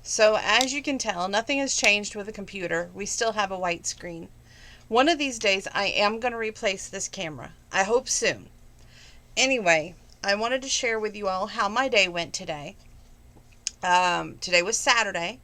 So as you can tell, nothing has changed with the computer. We still have a white screen. One of these days, I am going to replace this camera. I hope soon. Anyway, I wanted to share with you all how my day went today. Today was Saturday,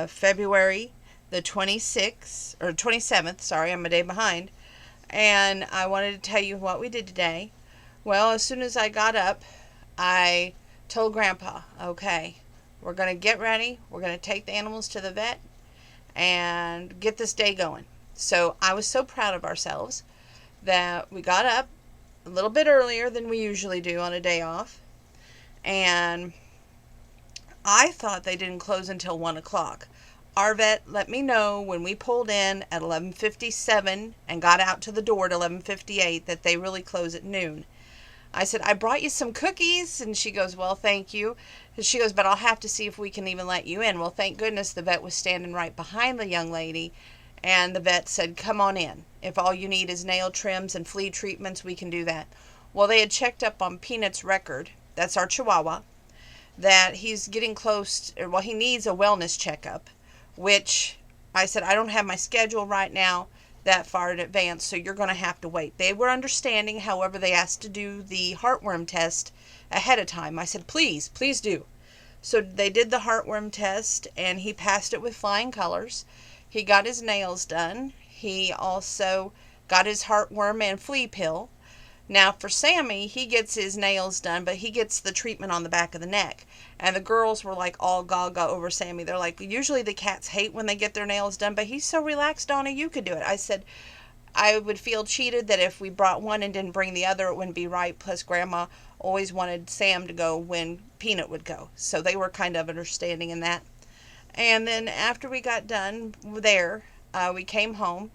February the 26th, or 27th, sorry, I'm a day behind. And I wanted to tell you what we did today. Well, as soon as I got up, I told Grandpa, okay, we're going to get ready. We're going to take the animals to the vet and get this day going. So I was so proud of ourselves that we got up a little bit earlier than we usually do on a day off. And I thought they didn't close until 1 o'clock. Our vet let me know when we pulled in at 11:57 and got out to the door at 11:58 that they really close at noon. I said, I brought you some cookies. And she goes, well, thank you. And she goes, but I'll have to see if we can even let you in. Well, thank goodness the vet was standing right behind the young lady. And the vet said, come on in. If all you need is nail trims and flea treatments, we can do that. Well, they had checked up on Peanut's record. That's our Chihuahua. That he's getting close, well, he needs a wellness checkup, which I said, I don't have my schedule right now that far in advance, so you're going to have to wait. They were understanding, however, they asked to do the heartworm test ahead of time. I said, please do. So they did the heartworm test, and he passed it with flying colors. He got his nails done. He also got his heartworm and flea pill. Now for Sammy, he gets his nails done, but he gets the treatment on the back of the neck. And the girls were like all gaga over Sammy. They're like, usually the cats hate when they get their nails done, but he's so relaxed, Donna, you could do it. I said, I would feel cheated that if we brought one and didn't bring the other, it wouldn't be right. Plus, Grandma always wanted Sam to go when Peanut would go. So they were kind of understanding in that. And then after we got done there, we came home.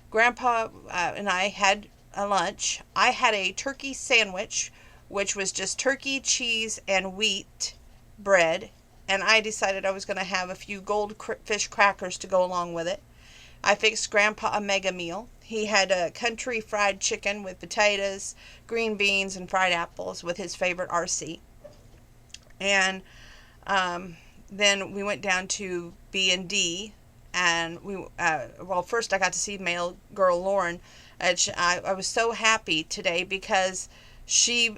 Grandpa and I had a lunch. I had a turkey sandwich, which was just turkey, cheese, and wheat bread. And I decided I was going to have a few goldfish crackers to go along with it. I fixed Grandpa a mega meal. He had a country fried chicken with potatoes, green beans, and fried apples with his favorite RC. And then we went down to B&D, and well, first I got to see mail girl Lauren. I was so happy today because she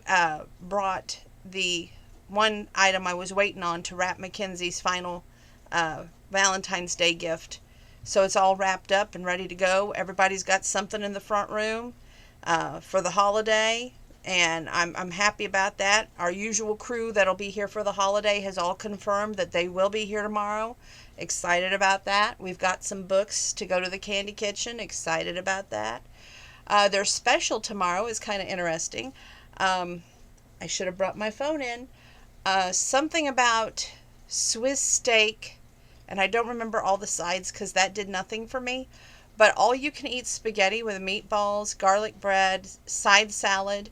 brought the one item I was waiting on to wrap Mackenzie's final Valentine's Day gift. So it's all wrapped up and ready to go. Everybody's got something in the front room for the holiday, and I'm happy about that. Our usual crew that'll be here for the holiday has all confirmed that they will be here tomorrow. Excited about that. We've got some books to go to the Candy Kitchen. Excited about that. Their special tomorrow is kind of interesting. I should have brought my phone in. Something about Swiss steak, and I don't remember all the sides because that did nothing for me. But all you can eat spaghetti with meatballs, garlic bread, side salad,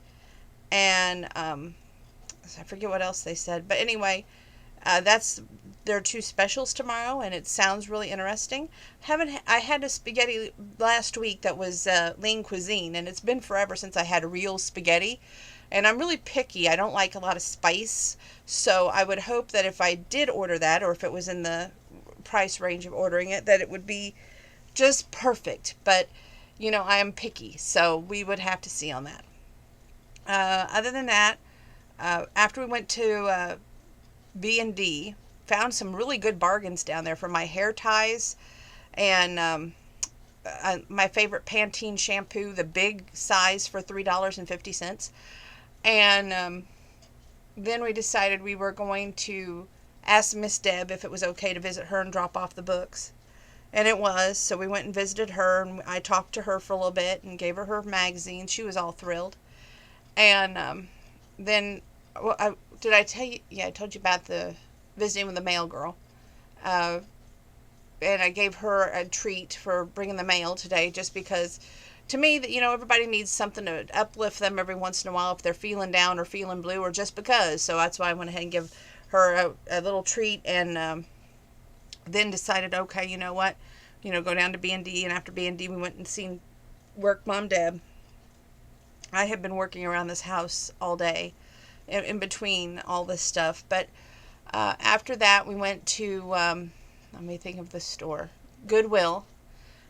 and I forget what else they said. But anyway, that's their two specials tomorrow, and it sounds really interesting. I had a spaghetti last week that was lean cuisine, and it's been forever since I had a real spaghetti. And I'm really picky. I don't like a lot of spice. So I would hope that if I did order that, or if it was in the price range of ordering it, that it would be just perfect. But, I am picky. So we would have to see on that. Other than that, after we went to B&D, found some really good bargains down there for my hair ties and my favorite Pantene shampoo, the big size for $3.50. And then we decided we were going to ask Miss Deb if it was okay to visit her and drop off the books. And it was, so we went and visited her, and I talked to her for a little bit and gave her magazine. She was all thrilled. And then, did I tell you? Yeah, I told you about the visiting with the mail girl. And I gave her a treat for bringing the mail today, just because, to me, that everybody needs something to uplift them every once in a while if they're feeling down or feeling blue or just because. So that's why I went ahead and give her a little treat, and then decided, okay, you know what, go down to B&D, and after B&D we went and seen Work Mom Deb. I have been working around this house all day in between all this stuff, but After that, we went to, let me think of the store, Goodwill.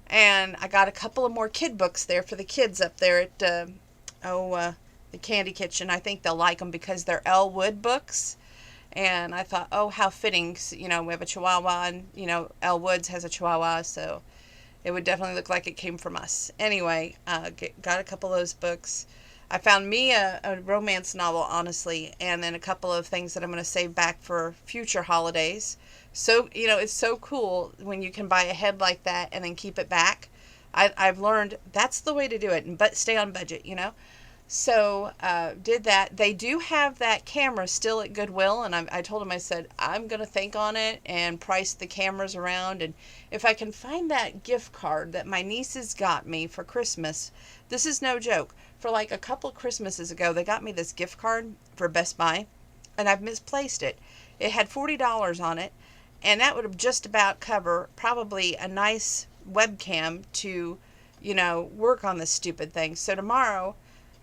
And I got a couple of more kid books there for the kids up there at, the Candy Kitchen. I think they'll like them because they're Elwood books. And I thought, oh, how fitting. You know, we have a Chihuahua, and, you know, Elwood's has a Chihuahua, so it would definitely look like it came from us. Anyway, got a couple of those books. I found me a romance novel, honestly, and then a couple of things that I'm going to save back for future holidays. So, you know, it's so cool when you can buy a head like that and then keep it back. I've learned that's the way to do it, but stay on budget, you know. So, did that. They do have that camera still at Goodwill, and I told them, I said, I'm going to think on it and price the cameras around. And if I can find that gift card that my nieces got me for Christmas, this is no joke. For like a couple Christmases ago, they got me this gift card for Best Buy, and I've misplaced it. It had $40 on it, and that would have just about cover probably a nice webcam to, you know, work on this stupid thing. So tomorrow,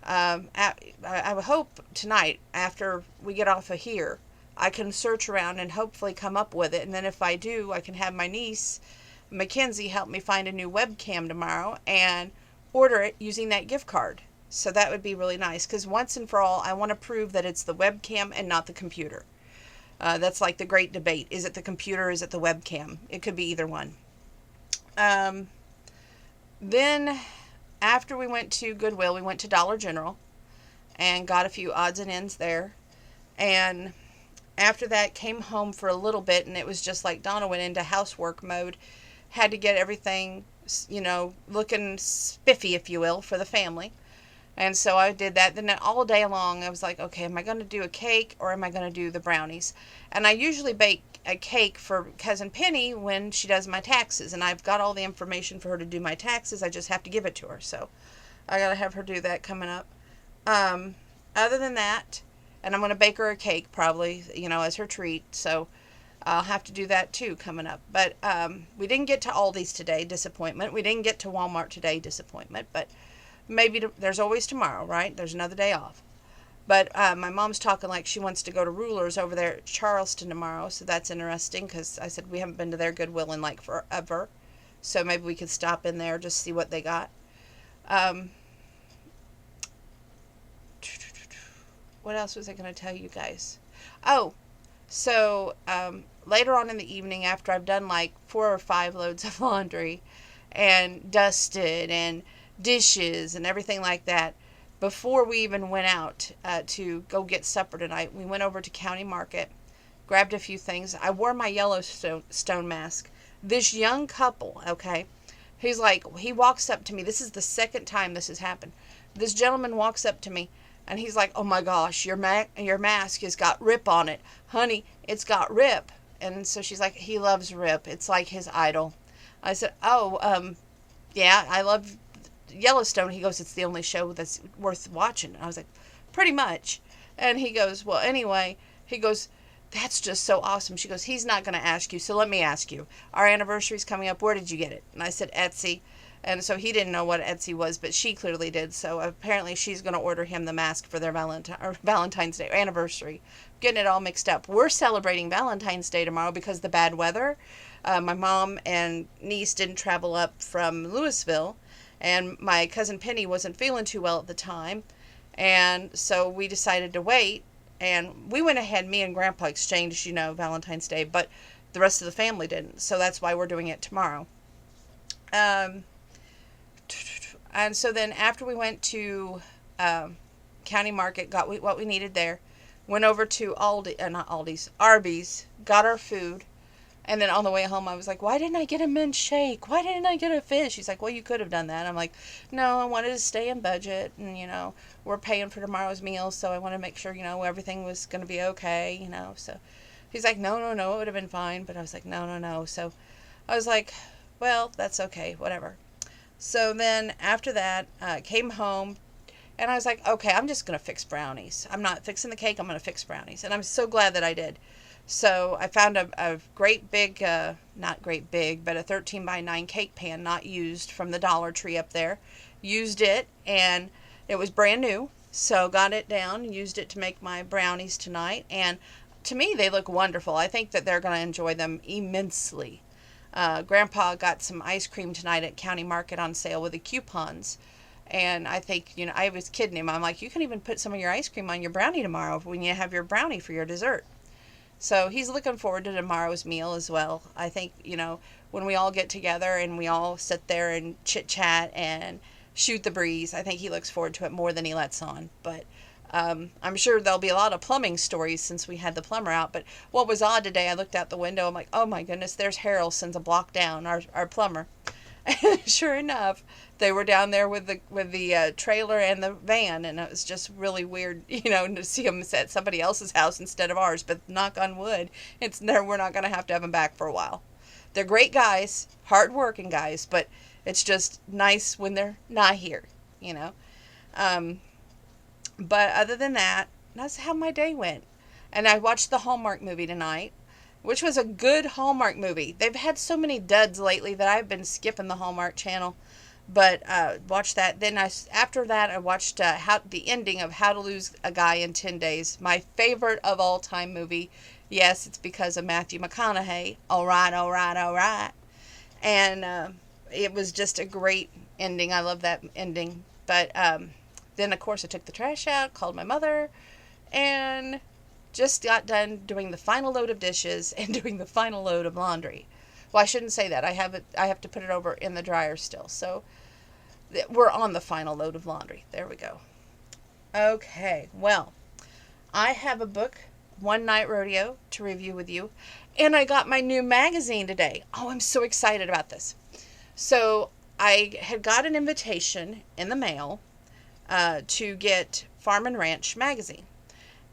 I hope tonight, after we get off of here, I can search around and hopefully come up with it. And then if I do, I can have my niece, Mackenzie, help me find a new webcam tomorrow and order it using that gift card. So that would be really nice, because once and for all, I want to prove that it's the webcam and not the computer. That's like the great debate. Is it the computer? Is it the webcam? It could be either one. Then after we went to Goodwill, we went to Dollar General and got a few odds and ends there. And after that, came home for a little bit, and it was just like Donna went into housework mode. Had to get everything, you know, looking spiffy, if you will, for the family. And so I did that. Then all day long, I was like, okay, am I going to do a cake or am I going to do the brownies? And I usually bake a cake for Cousin Penny when she does my taxes. And I've got all the information for her to do my taxes. I just have to give it to her. So I got to have her do that coming up. Other than that, and I'm going to bake her a cake probably, you know, as her treat. So I'll have to do that too coming up. But we didn't get to Aldi's today, disappointment. We didn't get to Walmart today, disappointment. But maybe there's always tomorrow, right? There's another day off. But my mom's talking like she wants to go to Rulers over there at Charleston tomorrow, so that's interesting, because I said we haven't been to their Goodwill in like forever. So maybe we could stop in there, just see what they got. What else was I going to tell you guys? Oh, so later on in the evening, after I've done like 4 or 5 loads of laundry and dusted and dishes and everything like that, before we even went out to go get supper tonight, we went over to County Market, grabbed a few things. I wore my Yellowstone mask. This young couple, okay, he's like, he walks up to me. This is the second time this has happened. This gentleman walks up to me, and he's like, oh my gosh, your mask has got Rip on it. Honey, it's got Rip. And so she's like, he loves Rip. It's like his idol. I said, oh, yeah, I love Yellowstone. He goes, it's the only show that's worth watching. I was like, pretty much. And he goes, well, anyway, he goes, that's just so awesome. She goes, he's not going to ask you, so let me ask you. Our anniversary's coming up. Where did you get it? And I said, Etsy. And so he didn't know what Etsy was, but she clearly did. So apparently she's going to order him the mask for their Valentine's Day anniversary. Getting it all mixed up. We're celebrating Valentine's Day tomorrow because of the bad weather. My mom and niece didn't travel up from Louisville, and my cousin Penny wasn't feeling too well at the time. And so we decided to wait. And we went ahead, me and Grandpa exchanged, you know, Valentine's Day, but the rest of the family didn't. So that's why we're doing it tomorrow. And so then after we went to County Market, got what we needed there, went over to Arby's, got our food. And then on the way home, I was like, why didn't I get a mint shake? Why didn't I get a fish? She's like, well, you could have done that. I'm like, no, I wanted to stay in budget. And, you know, we're paying for tomorrow's meals, so I want to make sure, you know, everything was going to be okay, you know. So he's like, no, it would have been fine. But I was like, no. So I was like, well, that's okay, whatever. So then after that, came home. And I was like, okay, I'm just going to fix brownies. I'm not fixing the cake. I'm going to fix brownies. And I'm so glad that I did. So I found a great big, not great big, but a 13 by 9 cake pan, not used, from the Dollar Tree up there. Used it, and it was brand new. So got it down, used it to make my brownies tonight. And to me, they look wonderful. I think that they're going to enjoy them immensely. Grandpa got some ice cream tonight at County Market on sale with the coupons. And I think, I was kidding him. I'm like, you can even put some of your ice cream on your brownie tomorrow when you have your brownie for your dessert. So he's looking forward to tomorrow's meal as well. I think, when we all get together and we all sit there and chit chat and shoot the breeze, I think he looks forward to it more than he lets on. But I'm sure there'll be a lot of plumbing stories since we had the plumber out. But what was odd today, I looked out the window, I'm like, oh my goodness, there's Harrelson's a block down, our plumber. And sure enough, they were down there with the trailer and the van, and it was just really weird, to see them at somebody else's house instead of ours. But knock on wood, it's there. We're not going to have them back for a while. They're great guys, hard-working guys, but it's just nice when they're not here. But other than that, that's how my day went. And I watched the Hallmark movie tonight, which was a good Hallmark movie. They've had so many duds lately that I've been skipping the Hallmark Channel. But watched that. Then after that, I watched the ending of How to Lose a Guy in 10 Days. My favorite of all time movie. Yes, it's because of Matthew McConaughey. All right, all right, all right. And it was just a great ending. I love that ending. But then, of course, I took the trash out, called my mother, and just got done doing the final load of dishes and doing the final load of laundry. Well, I shouldn't say that. I have to put it over in the dryer still. So we're on the final load of laundry. There we go. Okay, well, I have a book, One Night Rodeo, to review with you. And I got my new magazine today. Oh, I'm so excited about this. So I had got an invitation in the mail to get Farm and Ranch magazine.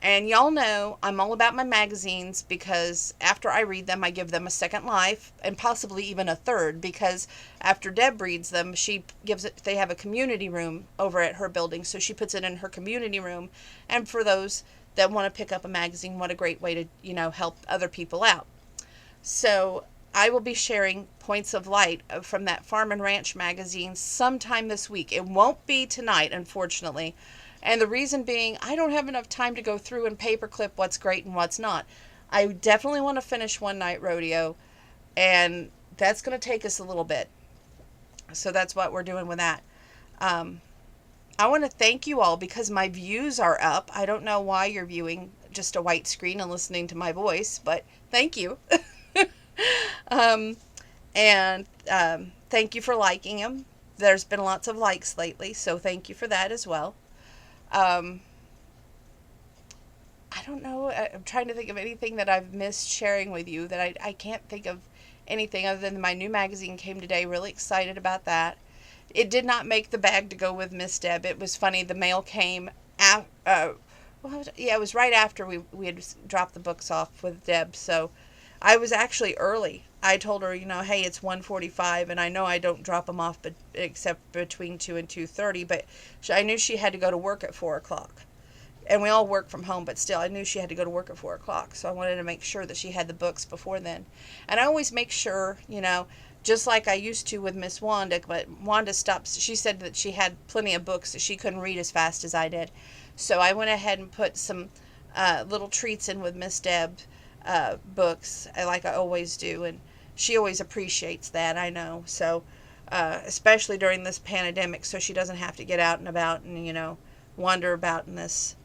And y'all know I'm all about my magazines because after I read them, I give them a second life and possibly even a third, because after Deb reads them, they have a community room over at her building, so she puts it in her community room. And for those that want to pick up a magazine, what a great way to, help other people out. So I will be sharing Points of Light from that Farm and Ranch magazine sometime this week. It won't be tonight, unfortunately. And the reason being, I don't have enough time to go through and paperclip what's great and what's not. I definitely want to finish One Night Rodeo, and that's going to take us a little bit. So that's what we're doing with that. I want to thank you all because my views are up. I don't know why you're viewing just a white screen and listening to my voice, but thank you. And thank you for liking them. There's been lots of likes lately, so thank you for that as well. I don't know. I'm trying to think of anything that I've missed sharing with you that I can't think of anything other tin my new magazine came today. Really excited about that. It did not make the bag to go with Miss Deb. It was funny. The mail came it was right after we had dropped the books off with Deb. So I was actually early. I told her, hey, it's 1:45, and I know I don't drop them off except between 2 and 2:30, but I knew she had to go to work at 4 o'clock. And we all work from home, but still, I knew she had to go to work at 4 o'clock, so I wanted to make sure that she had the books before then. And I always make sure, just like I used to with Miss Wanda, but Wanda stopped. She said that she had plenty of books that she couldn't read as fast as I did. So I went ahead and put some little treats in with Miss Deb books, like I always do, and she always appreciates that, I know. So, especially during this pandemic, so she doesn't have to get out and about and, wander about in this,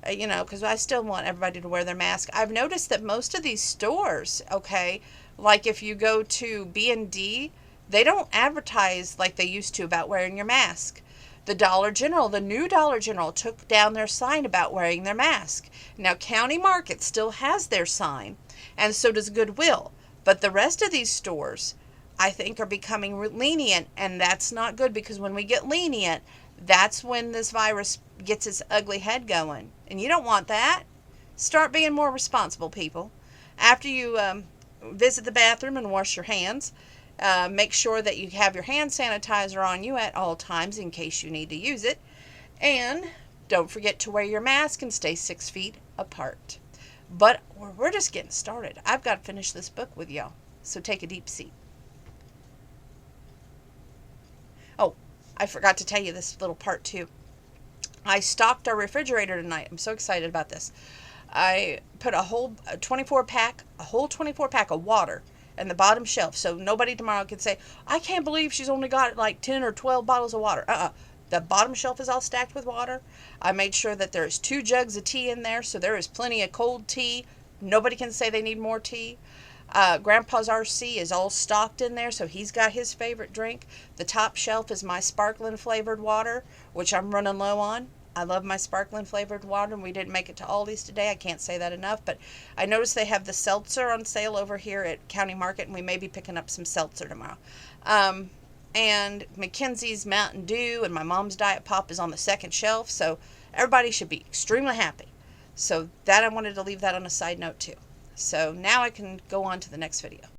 because I still want everybody to wear their mask. I've noticed that most of these stores, okay, like if you go to B&D, they don't advertise like they used to about wearing your mask. The new Dollar General took down their sign about wearing their mask. Now, County Market still has their sign, and so does Goodwill. But the rest of these stores, I think, are becoming lenient, and that's not good, because when we get lenient, that's when this virus gets its ugly head going. And you don't want that. Start being more responsible, people. After you visit the bathroom and wash your hands, make sure that you have your hand sanitizer on you at all times in case you need to use it. And don't forget to wear your mask and stay 6 feet apart. But we're just getting started. I've got to finish this book with y'all. So take a deep seat. Oh, I forgot to tell you this little part too. I stocked our refrigerator tonight. I'm so excited about this. I put a whole 24 pack, of water in the bottom shelf, so nobody tomorrow can say, I can't believe she's only got like 10 or 12 bottles of water. The bottom shelf is all stacked with water. I made sure that there's 2 jugs of tea in there, so there is plenty of cold tea. Nobody can say they need more tea. Grandpa's RC is all stocked in there, so he's got his favorite drink. The top shelf is my sparkling flavored water, which I'm running low on. I love my sparkling flavored water, and we didn't make it to Aldi's today. I can't say that enough, but I noticed they have the seltzer on sale over here at County Market, and we may be picking up some seltzer tomorrow. And Mackenzie's Mountain Dew and my mom's Diet Pop is on the second shelf, so everybody should be extremely happy. So that I wanted to leave that on a side note too. So now I can go on to the next video.